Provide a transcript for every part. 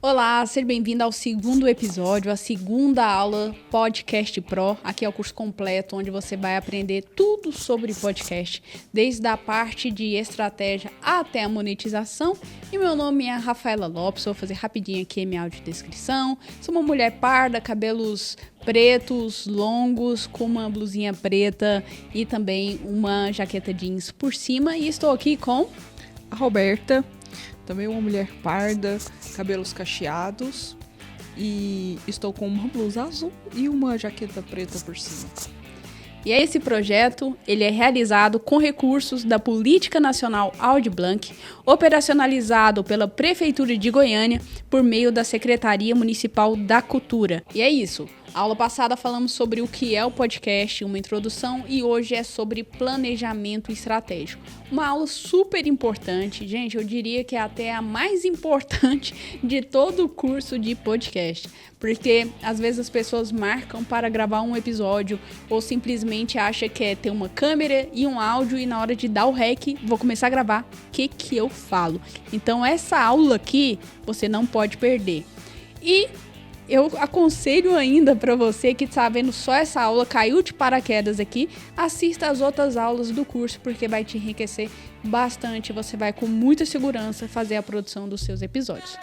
Olá, seja bem-vindo ao segundo episódio, a segunda aula Podcast Pro. Aqui é o curso completo onde você vai aprender tudo sobre podcast, desde a parte de estratégia até a monetização. E meu nome é Rafaela Lopes, vou fazer rapidinho aqui a minha audiodescrição. Sou uma mulher parda, cabelos pretos, longos, com uma blusinha preta e também uma jaqueta jeans por cima. E estou aqui com a Roberta, também uma mulher parda, cabelos cacheados, e estou com uma blusa azul e uma jaqueta preta por cima. E esse projeto, ele é realizado com recursos da Política Nacional Aldir Blanc, operacionalizado pela Prefeitura de Goiânia por meio da Secretaria Municipal da Cultura. E é isso. A aula passada falamos sobre o que é o podcast, uma introdução, e hoje é sobre planejamento estratégico. Uma aula super importante, gente, eu diria que é até a mais importante de todo o curso de podcast, porque às vezes as pessoas marcam para gravar um episódio ou simplesmente acham que é ter uma câmera e um áudio e na hora de dar o rec, vou começar a gravar, o que eu falo? Então essa aula aqui você não pode perder. E eu aconselho ainda para você que está vendo só essa aula, caiu de paraquedas aqui, assista as outras aulas do curso, porque vai te enriquecer bastante. Você vai com muita segurança fazer a produção dos seus episódios.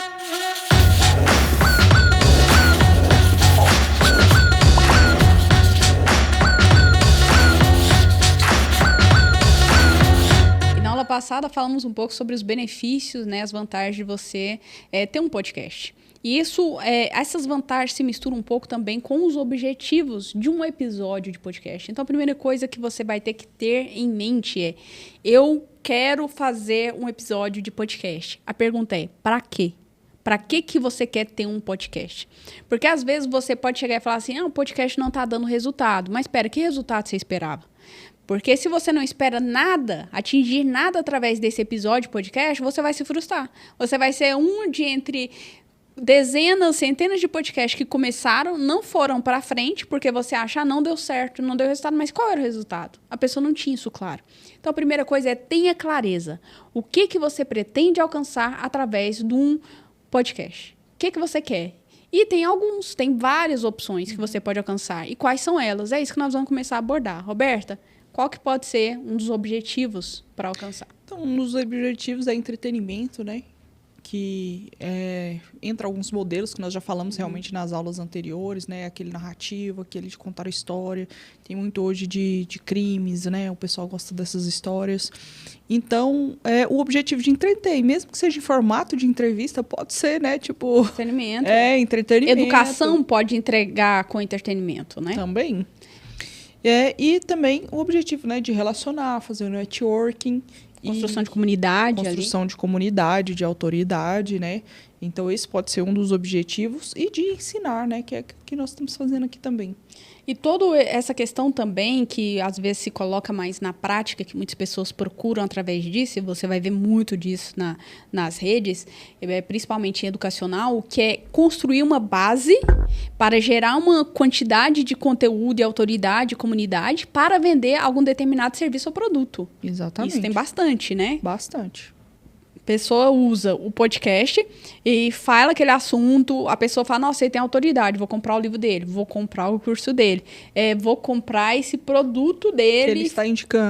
E na aula passada falamos um pouco sobre os benefícios, né, as vantagens de você ter um podcast. E essas vantagens se misturam um pouco também com os objetivos de um episódio de podcast. Então, a primeira coisa que você vai ter que ter em mente é: eu quero fazer um episódio de podcast. A pergunta é: para quê? Para que você quer ter um podcast? Porque às vezes você pode chegar e falar assim: o podcast não está dando resultado. Mas espera, que resultado você esperava? Porque se você não espera nada, atingir nada através desse episódio de podcast, você vai se frustrar. Você vai ser um de entre dezenas, centenas de podcasts que começaram, não foram para frente, porque você acha, não deu certo, não deu resultado, mas qual era o resultado? A pessoa não tinha isso claro. Então, a primeira coisa é: tenha clareza. O que você pretende alcançar através de um podcast? O que você quer? E tem várias opções que você pode alcançar. E quais são elas? É isso que nós vamos começar a abordar. Roberta, qual que pode ser um dos objetivos para alcançar? Então, um dos objetivos é entretenimento, né? Que entra alguns modelos que nós já falamos realmente nas aulas anteriores, né? Aquele narrativo, aquele de contar a história. Tem muito hoje de crimes, né? O pessoal gosta dessas histórias. Então, o objetivo de entreter, mesmo que seja em formato de entrevista, pode ser, né? Tipo... Entretenimento. Entretenimento. Educação pode entregar com entretenimento, né? Também. E também o objetivo, né? De relacionar, fazer o networking. Construção de comunidade. Construção de comunidade, de autoridade, né? Então, esse pode ser um dos objetivos. E de ensinar, né? Que é o que nós estamos fazendo aqui também. E toda essa questão também, que às vezes se coloca mais na prática, que muitas pessoas procuram através disso, e você vai ver muito disso nas redes, principalmente em educacional, que é construir uma base para gerar uma quantidade de conteúdo e autoridade, comunidade, para vender algum determinado serviço ou produto. Exatamente. Isso tem bastante, né? Bastante. A pessoa usa o podcast e fala aquele assunto, a pessoa fala: nossa, ele tem autoridade, vou comprar o livro dele, vou comprar o curso dele, vou comprar esse produto dele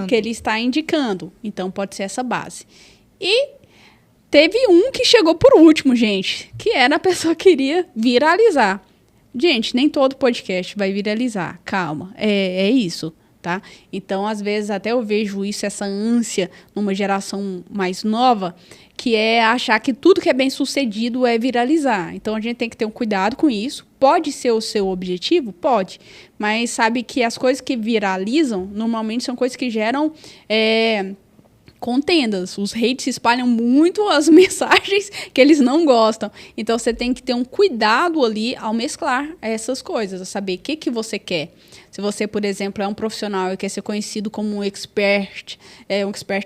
que ele está indicando. Então, pode ser essa base. E teve um que chegou por último, gente, que era a pessoa que queria viralizar. Gente, nem todo podcast vai viralizar, calma, é isso. Tá? Então, às vezes, até eu vejo isso, essa ânsia numa geração mais nova, que é achar que tudo que é bem sucedido é viralizar. Então, a gente tem que ter um cuidado com isso. Pode ser o seu objetivo? Pode. Mas sabe que as coisas que viralizam, normalmente são coisas que geram contendas. Os haters espalham muito as mensagens que eles não gostam. Então, você tem que ter um cuidado ali ao mesclar essas coisas, a saber o que você quer. Se você, por exemplo, é um profissional e quer ser conhecido como um expert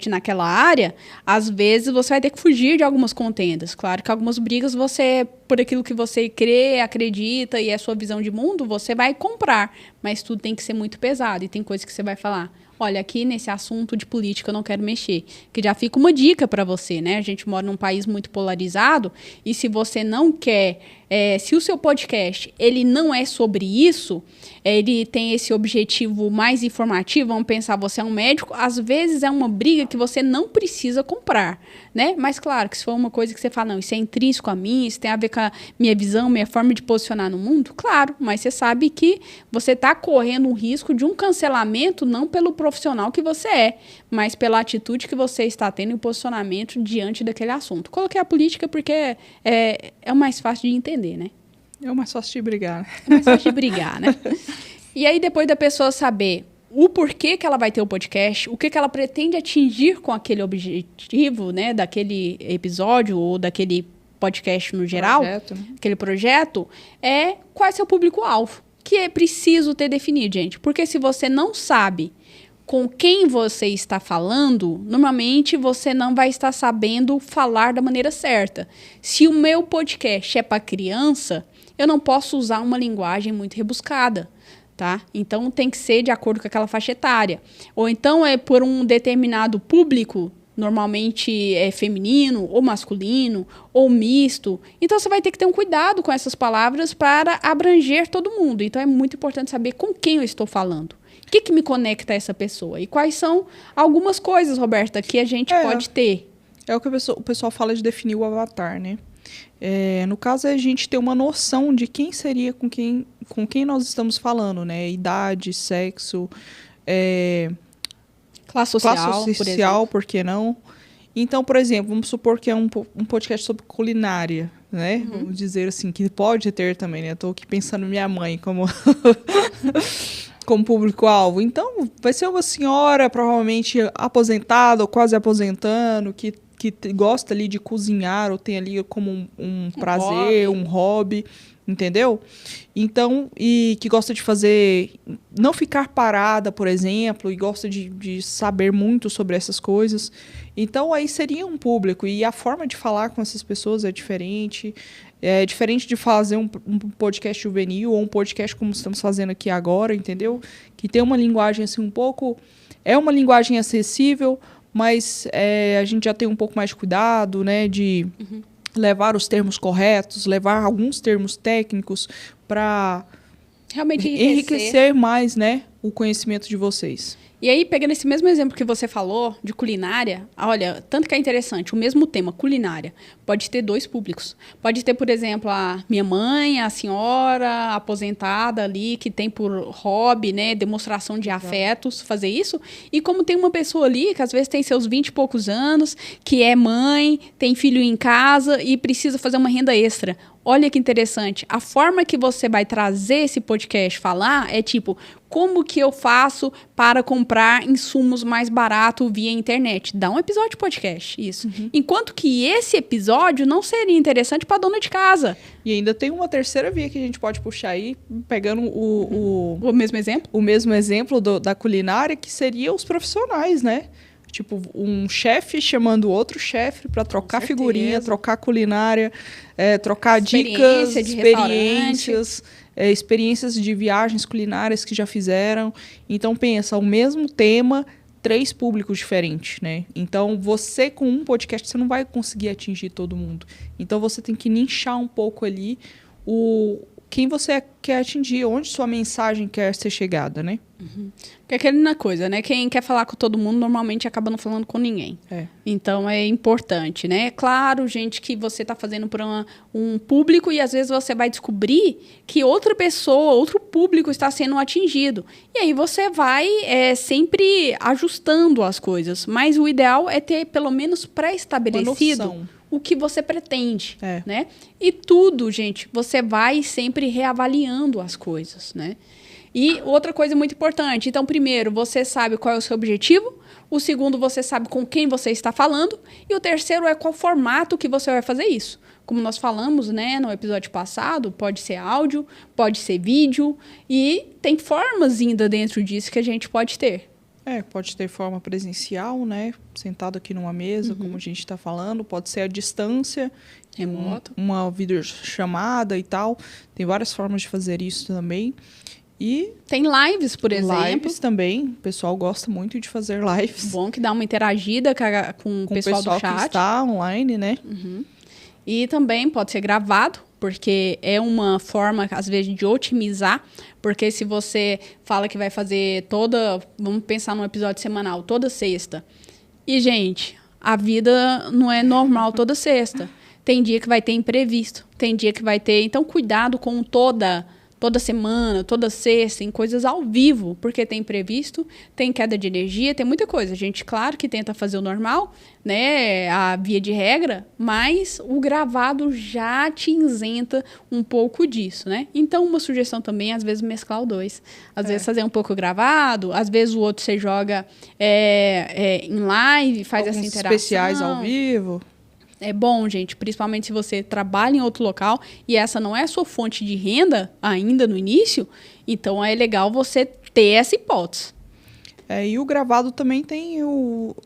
naquela área, às vezes você vai ter que fugir de algumas contendas. Claro que algumas brigas você, por aquilo que você crê, acredita e é a sua visão de mundo, você vai comprar. Mas tudo tem que ser muito pesado. E tem coisas que você vai falar: olha, aqui nesse assunto de política eu não quero mexer. Que já fica uma dica para você, né? A gente mora num país muito polarizado e se você não quer... se o seu podcast ele não é sobre isso, ele tem esse objetivo mais informativo, vamos pensar, você é um médico, às vezes é uma briga que você não precisa comprar, né? Mas claro, que se for uma coisa que você fala, não, isso é intrínseco a mim, isso tem a ver com a minha visão, minha forma de posicionar no mundo, claro, mas você sabe que você está correndo um risco de um cancelamento, não pelo profissional que você é, mas pela atitude que você está tendo e o posicionamento diante daquele assunto. Coloquei a política porque é o mais fácil de entender, né? É o mais fácil de brigar. É mais fácil de brigar, né? E aí, depois da pessoa saber o porquê que ela vai ter o podcast, o que ela pretende atingir com aquele objetivo, né? Daquele episódio ou daquele podcast no geral, Projeto, né? aquele projeto, qual é seu público-alvo. Que é preciso ter definido, gente. Porque se você não sabe com quem você está falando, normalmente você não vai estar sabendo falar da maneira certa. Se o meu podcast é para criança, eu não posso usar uma linguagem muito rebuscada, tá? Então tem que ser de acordo com aquela faixa etária. Ou então é por um determinado público, normalmente é feminino, ou masculino, ou misto. Então você vai ter que ter um cuidado com essas palavras para abranger todo mundo. Então é muito importante saber com quem eu estou falando. O que me conecta a essa pessoa? E quais são algumas coisas, Roberta, que a gente pode ter? É o que o pessoal fala de definir o avatar, né? No caso, é a gente ter uma noção de quem seria com quem nós estamos falando, né? Idade, sexo, classe social, por que não? Então, por exemplo, vamos supor que é um podcast sobre culinária, né? Uhum. Vamos dizer assim, que pode ter também, né? Estou aqui pensando minha mãe como... como público-alvo. Então, vai ser uma senhora, provavelmente aposentada ou quase aposentando, que gosta ali de cozinhar ou tem ali como um prazer, um hobby, entendeu? Então, e que gosta de fazer... Não ficar parada, por exemplo, e gosta de saber muito sobre essas coisas. Então, aí seria um público. E a forma de falar com essas pessoas é diferente. É diferente de fazer um podcast juvenil ou um podcast como estamos fazendo aqui agora, entendeu? Que tem uma linguagem assim um pouco... É uma linguagem acessível, mas a gente já tem um pouco mais de cuidado, né? De levar os termos corretos, levar alguns termos técnicos para realmente enriquecer mais, né? O conhecimento de vocês. E aí, pegando esse mesmo exemplo que você falou, de culinária, olha, tanto que é interessante, o mesmo tema, culinária, pode ter dois públicos. Pode ter, por exemplo, a minha mãe, a senhora aposentada ali, que tem por hobby, né, demonstração de afetos, fazer isso. E como tem uma pessoa ali, que às vezes tem seus 20 e poucos anos, que é mãe, tem filho em casa e precisa fazer uma renda extra. Olha que interessante. A forma que você vai trazer esse podcast falar é tipo, como que eu faço para comprar insumos mais barato via internet? Dá um episódio de podcast, isso. Enquanto que esse episódio não seria interessante para dona de casa. E ainda tem uma terceira via que a gente pode puxar aí, pegando o mesmo exemplo? O mesmo exemplo da culinária, que seria os profissionais, né? Tipo, um chefe chamando outro chefe para trocar figurinha, trocar culinária, trocar dicas, experiências de viagens culinárias que já fizeram. Então, pensa, o mesmo tema, 3 públicos diferentes, né? Então, você com um podcast, você não vai conseguir atingir todo mundo. Então, você tem que nichar um pouco ali quem você quer atingir, onde sua mensagem quer ser chegada, né? Porque é aquela coisa, né? Quem quer falar com todo mundo, normalmente acaba não falando com ninguém. Então, é importante, né? É claro, gente, que você está fazendo para um público e, às vezes, você vai descobrir que outra pessoa, outro público está sendo atingido. E aí, você vai sempre ajustando as coisas. Mas o ideal é ter, pelo menos, pré-estabelecido o que você pretende, né? E tudo, gente, você vai sempre reavaliando as coisas, né? E outra coisa muito importante, então, primeiro, você sabe qual é o seu objetivo, o segundo, você sabe com quem você está falando, e o terceiro é qual formato que você vai fazer isso. Como nós falamos, né, no episódio passado, pode ser áudio, pode ser vídeo, e tem formas ainda dentro disso que a gente pode ter. Pode ter forma presencial, né? Sentado aqui numa mesa, como a gente está falando. Pode ser à distância, remoto, uma videochamada e tal. Tem várias formas de fazer isso também. E tem lives, por exemplo. Lives também. O pessoal gosta muito de fazer lives. Bom que dá uma interagida com o pessoal do chat. Que está online, né? Uhum. E também pode ser gravado, porque é uma forma, às vezes, de otimizar. Porque se você fala que vai fazer vamos pensar num episódio semanal, toda sexta. E, gente, a vida não é normal toda sexta. Tem dia que vai ter imprevisto, tem dia que vai ter... Então, cuidado com toda semana, toda sexta, em coisas ao vivo, porque tem imprevisto, tem queda de energia, tem muita coisa. A gente, claro, que tenta fazer o normal, né, a via de regra, mas o gravado já te isenta um pouco disso, né? Então, uma sugestão também, às vezes, mesclar os dois. Às vezes, fazer um pouco gravado, às vezes o outro você joga em live, faz essa interação. Especiais ao vivo. É bom, gente, principalmente se você trabalha em outro local e essa não é a sua fonte de renda ainda no início, então é legal você ter essa hipótese. E o gravado também tem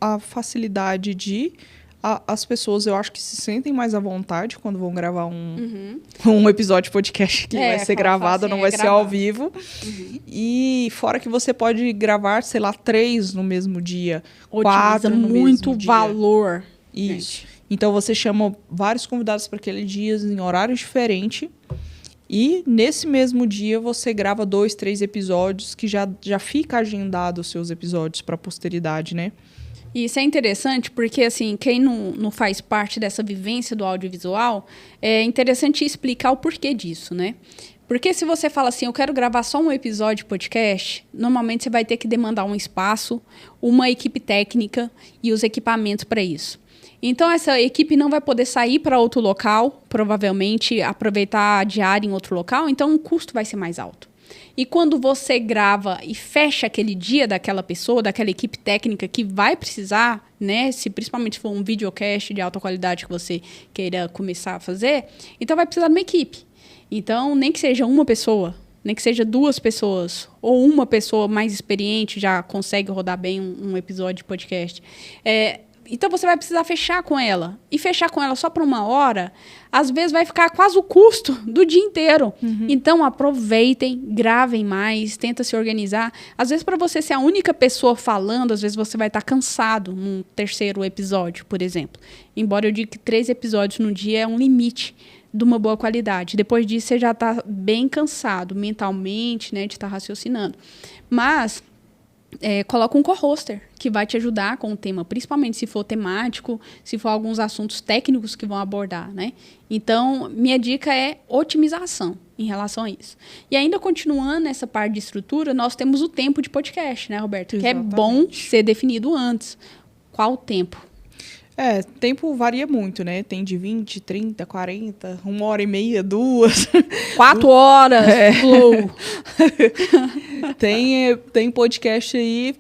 a facilidade de... As pessoas, eu acho que se sentem mais à vontade quando vão gravar um episódio de podcast que vai ser gravado, não vai ser ao vivo. Uhum. E fora que você pode gravar, sei lá, 3 no mesmo dia, 4 no muito mesmo dia. Valor. Isso. Gente. Então, você chama vários convidados para aquele dia em horários diferentes. E, nesse mesmo dia, você grava 2, 3 episódios que já fica agendado os seus episódios para a posteridade, né? E isso é interessante porque, assim, quem não faz parte dessa vivência do audiovisual, é interessante explicar o porquê disso, né? Porque se você fala assim, eu quero gravar só um episódio de podcast, normalmente você vai ter que demandar um espaço, uma equipe técnica e os equipamentos para isso. Então, essa equipe não vai poder sair para outro local, provavelmente aproveitar a diária em outro local, então o custo vai ser mais alto. E quando você grava e fecha aquele dia daquela pessoa, daquela equipe técnica que vai precisar, né, principalmente for um videocast de alta qualidade que você queira começar a fazer, então vai precisar de uma equipe. Então, nem que seja uma pessoa, nem que seja 2 pessoas, ou uma pessoa mais experiente já consegue rodar bem um episódio de podcast. Então, você vai precisar fechar com ela. E fechar com ela só por 1 hora, às vezes vai ficar quase o custo do dia inteiro. Uhum. Então, aproveitem, gravem mais, tenta se organizar. Às vezes, para você ser a única pessoa falando, às vezes você vai estar cansado num 3º episódio, por exemplo. Embora eu diga que 3 episódios no dia é um limite de uma boa qualidade. Depois disso, você já está bem cansado mentalmente, né, de estar raciocinando. Mas... coloca um co-hoster que vai te ajudar com o tema, principalmente se for temático, se for alguns assuntos técnicos que vão abordar, né? Então, minha dica é otimização em relação a isso. E ainda continuando nessa parte de estrutura, nós temos o tempo de podcast, né, Roberto? Exatamente. Que é bom ser definido antes. Qual o tempo? Tempo varia muito, né? Tem de 20, 30, 40, 1h30, 2. 4 horas, flow. Tem podcast aí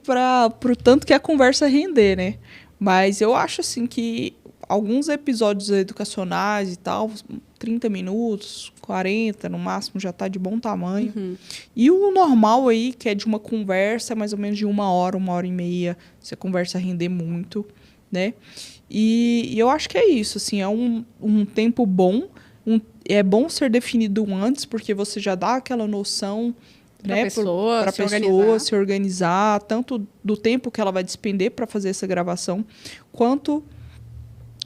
pro tanto que a conversa render, né? Mas eu acho, assim, que alguns episódios educacionais e tal, 30 minutos, 40, no máximo, já tá de bom tamanho. Uhum. E o normal aí, que é de uma conversa, mais ou menos de 1 hora, 1h30, se a conversa render muito, né? E eu acho que é isso, assim, é um tempo bom, é bom ser definido antes, porque você já dá aquela noção, para a pessoa se organizar, tanto do tempo que ela vai despender para fazer essa gravação, quanto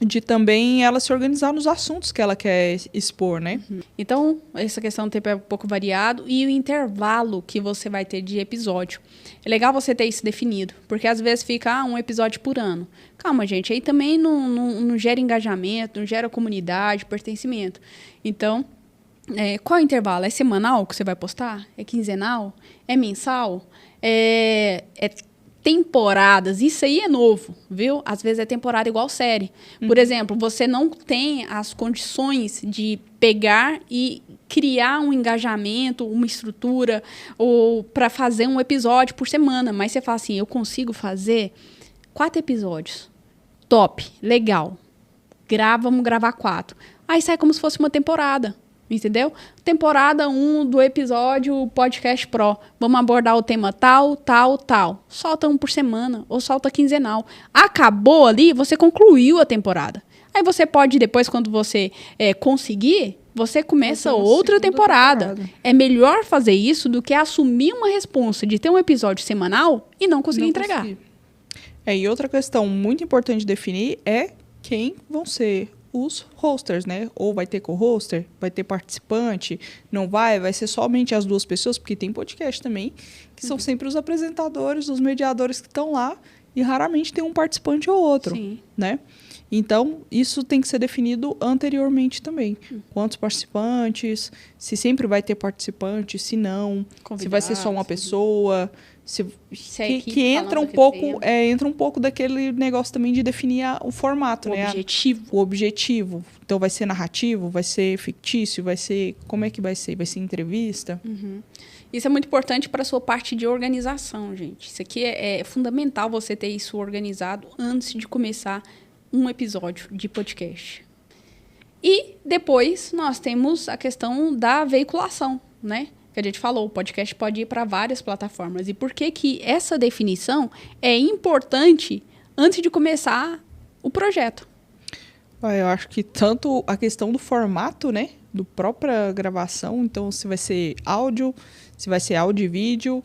de também ela se organizar nos assuntos que ela quer expor, né? Uhum. Então, essa questão do tempo é um pouco variado e o intervalo que você vai ter de episódio. É legal você ter isso definido, porque às vezes fica um episódio por ano. Calma, gente, aí também não gera engajamento, não gera comunidade, pertencimento. Então, qual é o intervalo? É semanal que você vai postar? É quinzenal? É mensal? É temporadas, isso aí é novo, viu? Às vezes é temporada igual série. Por exemplo, você não tem as condições de pegar e criar um engajamento, uma estrutura, ou para fazer um episódio por semana, mas você fala assim, eu consigo fazer 4 episódios. Top, legal. Vamos gravar 4. Aí sai como se fosse uma temporada. Entendeu? Temporada 1 do episódio Podcast Pro. Vamos abordar o tema tal, tal, tal. Solta 1 por semana ou solta quinzenal. Acabou ali, você concluiu a temporada. Aí você pode, depois, quando você conseguir, você começa outra temporada. É melhor fazer isso do que assumir uma responsa de ter um episódio semanal e não conseguir entregar. E outra questão muito importante de definir é quem vão ser os hosters, né? Ou vai ter co-hoster, vai ter participante, não vai ser somente as duas pessoas, porque tem podcast também, que são sempre os apresentadores, os mediadores que estão lá, e raramente tem um participante ou outro, né? Então, isso tem que ser definido anteriormente também. Quantos participantes, se sempre vai ter participante, se não, se vai ser só uma pessoa, que entra um pouco daquele negócio também de definir o formato, né? O objetivo. Então, vai ser narrativo, vai ser fictício, vai ser... Como é que vai ser? Vai ser entrevista? Isso é muito importante para a sua parte de organização, gente. Isso aqui é fundamental você ter isso organizado antes de começar um episódio de podcast. E depois nós temos a questão da veiculação, né? Que a gente falou, o podcast pode ir para várias plataformas. E por que essa definição é importante antes de começar o projeto? Eu acho que tanto a questão do formato, né? Do própria gravação. Então, se vai ser áudio, se vai ser áudio e vídeo.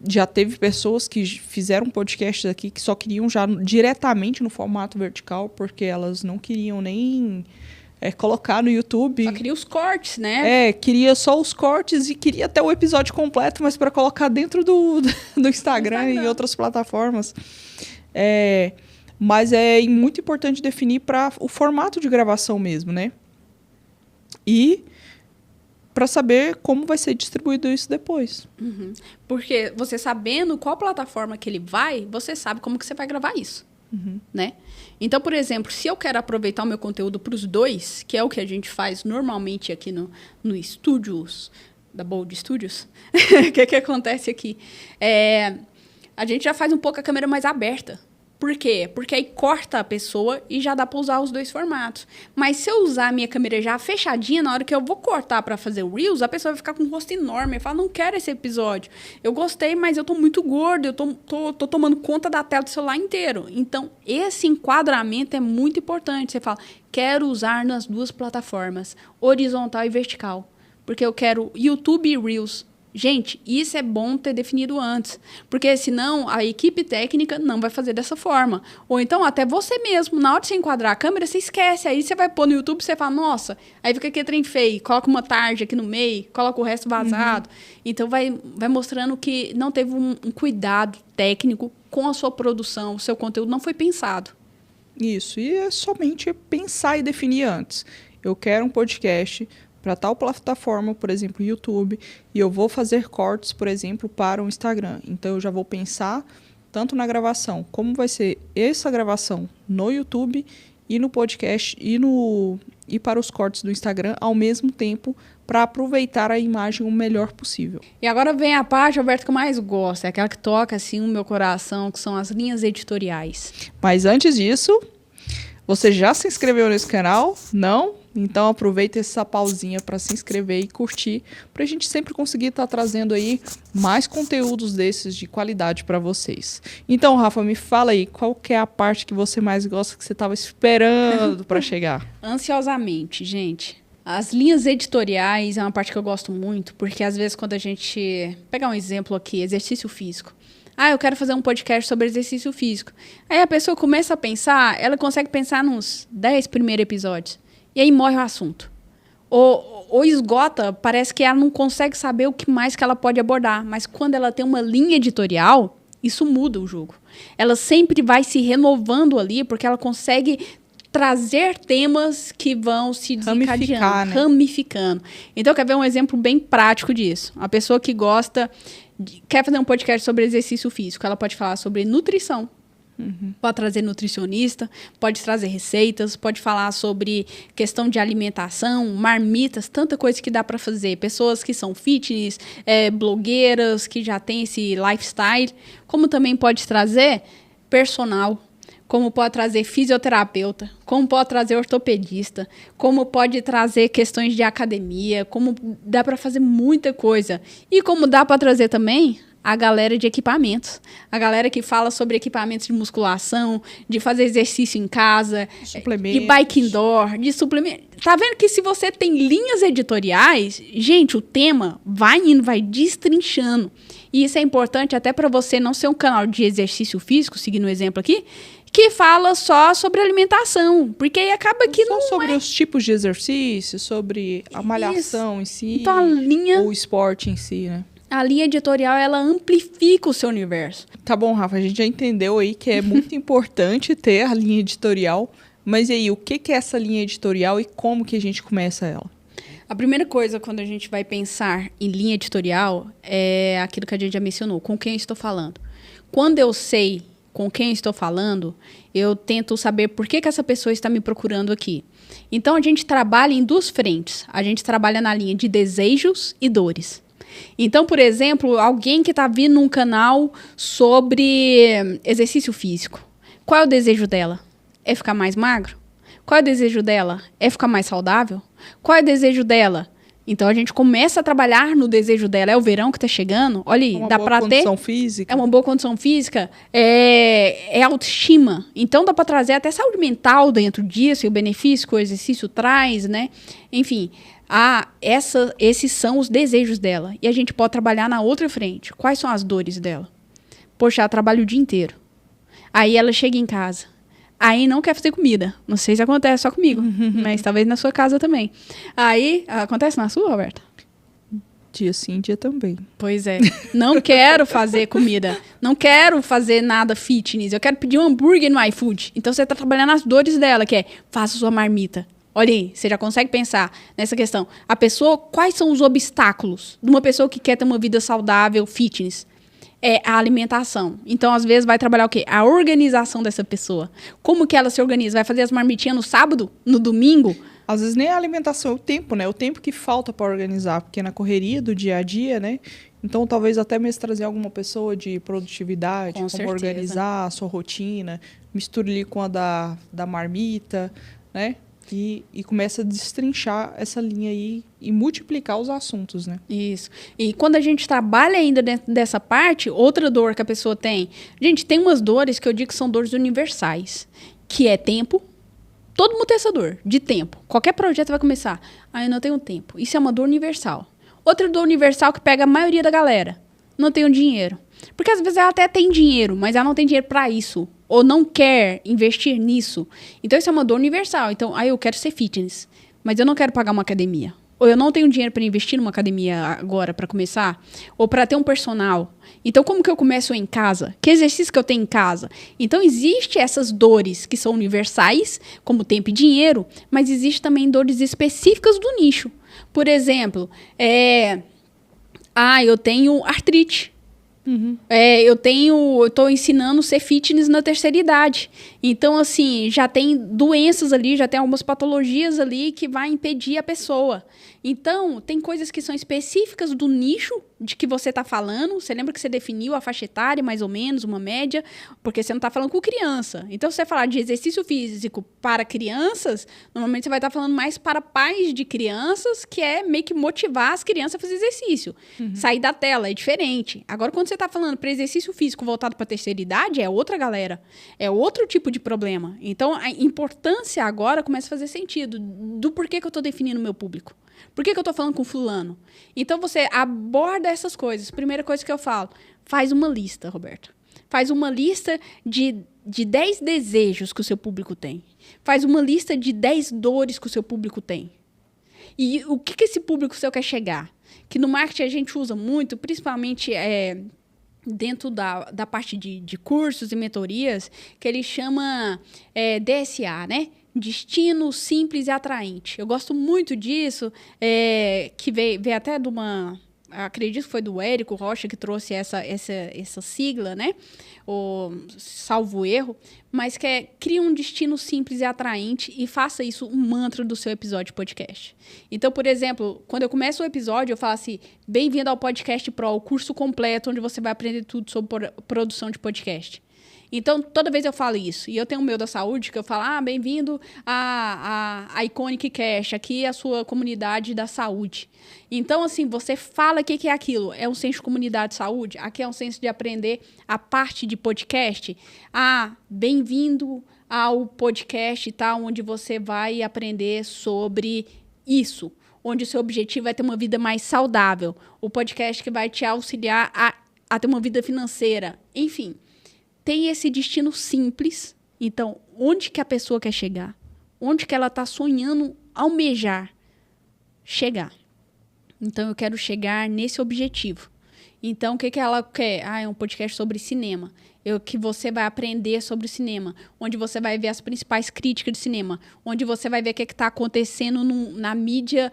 Já teve pessoas que fizeram podcasts aqui que só queriam já diretamente no formato vertical, porque elas não queriam nem colocar no YouTube. Só queria os cortes, né? Queria só os cortes e queria até o episódio completo, mas para colocar dentro do Instagram e outras plataformas. Mas é muito importante definir para o formato de gravação mesmo, né? E para saber como vai ser distribuído isso depois. Porque você sabendo qual plataforma que ele vai, você sabe como que você vai gravar isso. Né? Então, por exemplo, se eu quero aproveitar o meu conteúdo para os dois, que é o que a gente faz normalmente aqui no Studios, da Bold Studios, o que acontece aqui? A gente já faz um pouco a câmera mais aberta. Por quê? Porque aí corta a pessoa e já dá para usar os dois formatos. Mas se eu usar a minha câmera já fechadinha, na hora que eu vou cortar para fazer o Reels, a pessoa vai ficar com um rosto enorme. Fala, não quero esse episódio. Eu gostei, mas eu tô muito gordo, eu tô tomando conta da tela do celular inteiro. Então, esse enquadramento é muito importante. Você fala, quero usar nas duas plataformas, horizontal e vertical. Porque eu quero YouTube e Reels. Gente, isso é bom ter definido antes, porque senão a equipe técnica não vai fazer dessa forma. Ou então até você mesmo, na hora de você enquadrar a câmera, você esquece, aí você vai pôr no YouTube e você fala, nossa, aí fica aquele trem feio, coloca uma tarde aqui no meio, coloca o resto vazado. Então vai mostrando que não teve um cuidado técnico com a sua produção, o seu conteúdo não foi pensado. Isso, e é somente pensar e definir antes. Eu quero um podcast para tal plataforma, por exemplo, YouTube, e eu vou fazer cortes, por exemplo, para o Instagram. Então, eu já vou pensar tanto na gravação, como vai ser essa gravação no YouTube e no podcast e para os cortes do Instagram ao mesmo tempo, para aproveitar a imagem o melhor possível. E agora vem a parte, Alberto, que eu mais gosto, é aquela que toca assim o meu coração, que são as linhas editoriais. Mas antes disso, você já se inscreveu nesse canal? Não? Então aproveita essa pausinha para se inscrever e curtir, para a gente sempre conseguir estar trazendo aí mais conteúdos desses de qualidade para vocês. Então, Rafa, me fala aí, qual que é a parte que você mais gosta, que você estava esperando para chegar? Ansiosamente, gente. As linhas editoriais é uma parte que eu gosto muito, porque às vezes quando a gente... Pegar um exemplo aqui, exercício físico. Eu quero fazer um podcast sobre exercício físico. Aí a pessoa começa a pensar, ela consegue pensar nos 10 primeiros episódios. E aí morre o assunto. Ou esgota, parece que ela não consegue saber o que mais que ela pode abordar. Mas quando ela tem uma linha editorial, isso muda o jogo. Ela sempre vai se renovando ali, porque ela consegue trazer temas que vão se desencadeando, ramificando. Então, quer ver um exemplo bem prático disso? A pessoa que quer fazer um podcast sobre exercício físico, ela pode falar sobre nutrição. Pode trazer nutricionista, pode trazer receitas, pode falar sobre questão de alimentação, marmitas, tanta coisa que dá para fazer. Pessoas que são fitness, blogueiras, que já têm esse lifestyle, como também pode trazer personal, como pode trazer fisioterapeuta, como pode trazer ortopedista, como pode trazer questões de academia, como dá para fazer muita coisa. E como dá para trazer também A galera de equipamentos. A galera que fala sobre equipamentos de musculação, de fazer exercício em casa, de bike indoor, de suplemento. Tá vendo que se você tem linhas editoriais, gente, o tema vai indo, vai destrinchando. E isso é importante até para você não ser um canal de exercício físico, seguindo o exemplo aqui, que fala só sobre alimentação, porque aí acaba que só não sobre os tipos de exercício, sobre a malhação em si, então, ou o esporte em si, né? A linha editorial, ela amplifica o seu universo. Tá bom, Rafa, a gente já entendeu aí que é muito importante ter a linha editorial, mas e aí, o que é essa linha editorial e como que a gente começa ela? A primeira coisa, quando a gente vai pensar em linha editorial, é aquilo que a gente já mencionou, com quem eu estou falando. Quando eu sei com quem eu estou falando, eu tento saber por que essa pessoa está me procurando aqui. Então, a gente trabalha em duas frentes. A gente trabalha na linha de desejos e dores. Então, por exemplo, alguém que está vindo num canal sobre exercício físico. Qual é o desejo dela? É ficar mais magro? Qual é o desejo dela? É ficar mais saudável? Qual é o desejo dela? Então, a gente começa a trabalhar no desejo dela. É o verão que está chegando? Olha aí, dá para ter... É uma boa condição física. É uma boa condição física. É autoestima. Então, dá para trazer até saúde mental dentro disso, e o benefício que o exercício traz, né? Enfim... esses são os desejos dela. E a gente pode trabalhar na outra frente. Quais são as dores dela? Poxa, ela trabalha o dia inteiro. Aí ela chega em casa. Aí não quer fazer comida. Não sei se acontece só comigo, mas talvez na sua casa também. Aí, acontece na sua, Roberta? Dia sim, dia também. Pois é. Não quero fazer comida. Não quero fazer nada fitness. Eu quero pedir um hambúrguer no iFood. Então você está trabalhando as dores dela, que é, faça sua marmita. Olha aí, você já consegue pensar nessa questão. A pessoa, quais são os obstáculos de uma pessoa que quer ter uma vida saudável, fitness? É a alimentação. Então, às vezes, vai trabalhar o quê? A organização dessa pessoa. Como que ela se organiza? Vai fazer as marmitinhas no sábado? No domingo? Às vezes nem a alimentação, é o tempo, né? O tempo que falta para organizar, porque na correria do dia a dia, né? Então, talvez até mesmo trazer alguma pessoa de produtividade, como certeza. Organizar a sua rotina, misture ali com a da marmita, né? E começa a destrinchar essa linha aí e multiplicar os assuntos, né? Isso. E quando a gente trabalha ainda dentro dessa parte, outra dor que a pessoa tem... Gente, tem umas dores que eu digo que são dores universais, que é tempo. Todo mundo tem essa dor, de tempo. Qualquer projeto vai começar. Eu não tenho tempo. Isso é uma dor universal. Outra dor universal que pega a maioria da galera. Não tenho dinheiro. Porque às vezes ela até tem dinheiro, mas ela não tem dinheiro para isso. Ou não quer investir nisso. Então, isso é uma dor universal. Então, eu quero ser fitness, mas eu não quero pagar uma academia. Ou eu não tenho dinheiro para investir numa academia agora, para começar. Ou para ter um personal. Então, como que eu começo em casa? Que exercício que eu tenho em casa? Então, existem essas dores que são universais, como tempo e dinheiro, mas existem também dores específicas do nicho. Por exemplo, eu tenho artrite. Uhum. Eu tô ensinando a ser fitness na terceira idade. Então, assim, já tem doenças ali, já tem algumas patologias ali que vai impedir a pessoa. Então, tem coisas que são específicas do nicho de que você está falando. Você lembra que você definiu a faixa etária, mais ou menos, uma média? Porque você não está falando com criança. Então, se você falar de exercício físico para crianças, normalmente você vai estar falando mais para pais de crianças, que é meio que motivar as crianças a fazer exercício. Uhum. Sair da tela, é diferente. Agora, quando você está falando para exercício físico voltado para a terceira idade, é outra galera. É outro tipo de problema. Então, a importância agora começa a fazer sentido do porquê que eu estou definindo o meu público. Por que eu estou falando com fulano? Então, você aborda essas coisas. Primeira coisa que eu falo, faz uma lista, Roberto. Faz uma lista de 10 desejos que o seu público tem. Faz uma lista de 10 dores que o seu público tem. E o que esse público seu quer chegar? Que no marketing a gente usa muito, principalmente dentro da parte de cursos e mentorias, que ele chama DSA, né? Destino simples e atraente. Eu gosto muito disso, que veio até de uma... Acredito que foi do Érico Rocha que trouxe essa sigla, né? Salvo erro. Mas cria um destino simples e atraente e faça isso um mantra do seu episódio de podcast. Então, por exemplo, quando eu começo o episódio, eu falo assim, bem-vindo ao Podcast Pro, o curso completo onde você vai aprender tudo sobre produção de podcast. Então, toda vez eu falo isso. E eu tenho o meu da saúde, que eu falo, bem-vindo à Iconic Cash, aqui é a sua comunidade da saúde. Então, assim, você fala o que é aquilo. É um senso de comunidade de saúde? Aqui é um senso de aprender a parte de podcast. Bem-vindo ao podcast, tá? Onde você vai aprender sobre isso. Onde o seu objetivo é ter uma vida mais saudável. O podcast que vai te auxiliar a ter uma vida financeira. Enfim, tem esse destino simples. Então, onde que a pessoa quer chegar? Onde que ela está sonhando almejar chegar? Então, eu quero chegar nesse objetivo. Então, o que ela quer? É um podcast sobre cinema. Que você vai aprender sobre o cinema. Onde você vai ver as principais críticas de cinema. Onde você vai ver o que está acontecendo na mídia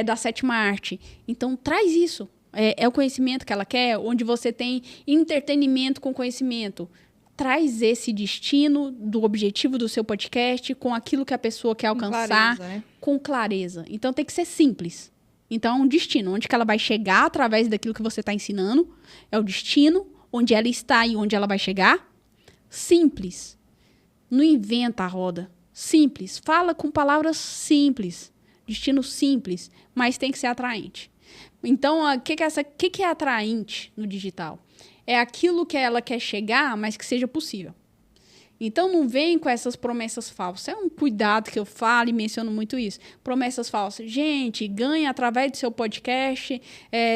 da sétima arte. Então, traz isso. É o conhecimento que ela quer. Onde você tem entretenimento com conhecimento. Traz esse destino do objetivo do seu podcast com aquilo que a pessoa quer alcançar. Com clareza. Então, tem que ser simples. Então, é um destino. Onde que ela vai chegar através daquilo que você está ensinando. É o destino. Onde ela está e onde ela vai chegar. Simples. Não inventa a roda. Simples. Fala com palavras simples. Destino simples. Mas tem que ser atraente. Então, o que é atraente no digital? É aquilo que ela quer chegar, mas que seja possível. Então, não vem com essas promessas falsas. É um cuidado que eu falo e menciono muito isso. Promessas falsas. Gente, ganha através do seu podcast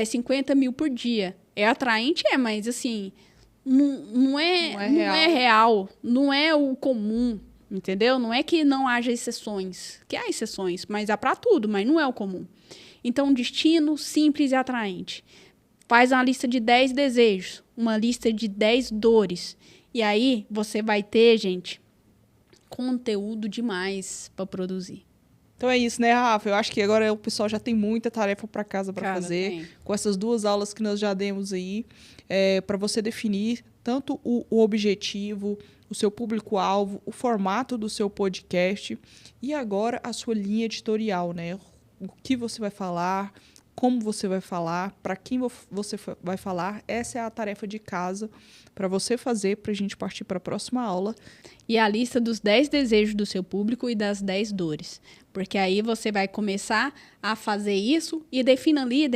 50 mil por dia. É atraente? Mas assim, não é real. Não é o comum, entendeu? Não é que não haja exceções. Que há exceções, mas há para tudo, mas não é o comum. Então, destino simples e atraente. Faz uma lista de 10 desejos, uma lista de 10 dores. E aí, você vai ter, gente, conteúdo demais para produzir. Então é isso, né, Rafa? Eu acho que agora o pessoal já tem muita tarefa para casa para fazer. Tem. Com essas 2 aulas que nós já demos aí, para você definir tanto o objetivo, o seu público-alvo, o formato do seu podcast e agora a sua linha editorial, né? O que você vai falar, como você vai falar, para quem você vai falar. Essa é a tarefa de casa para você fazer, para a gente partir para a próxima aula. E a lista dos 10 desejos do seu público e das 10 dores. Porque aí você vai começar a fazer isso e defina ali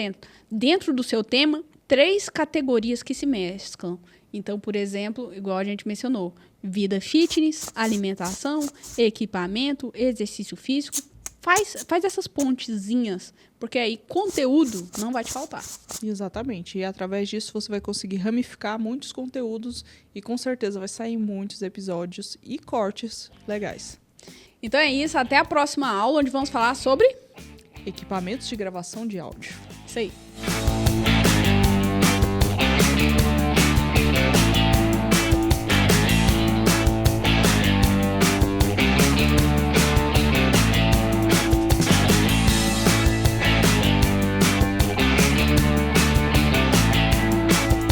dentro do seu tema 3 categorias que se mesclam. Então, por exemplo, igual a gente mencionou, vida fitness, alimentação, equipamento, exercício físico. Faz essas pontezinhas, porque aí conteúdo não vai te faltar. Exatamente. E através disso você vai conseguir ramificar muitos conteúdos e com certeza vai sair muitos episódios e cortes legais. Então é isso. Até a próxima aula, onde vamos falar sobre equipamentos de gravação de áudio. Isso aí.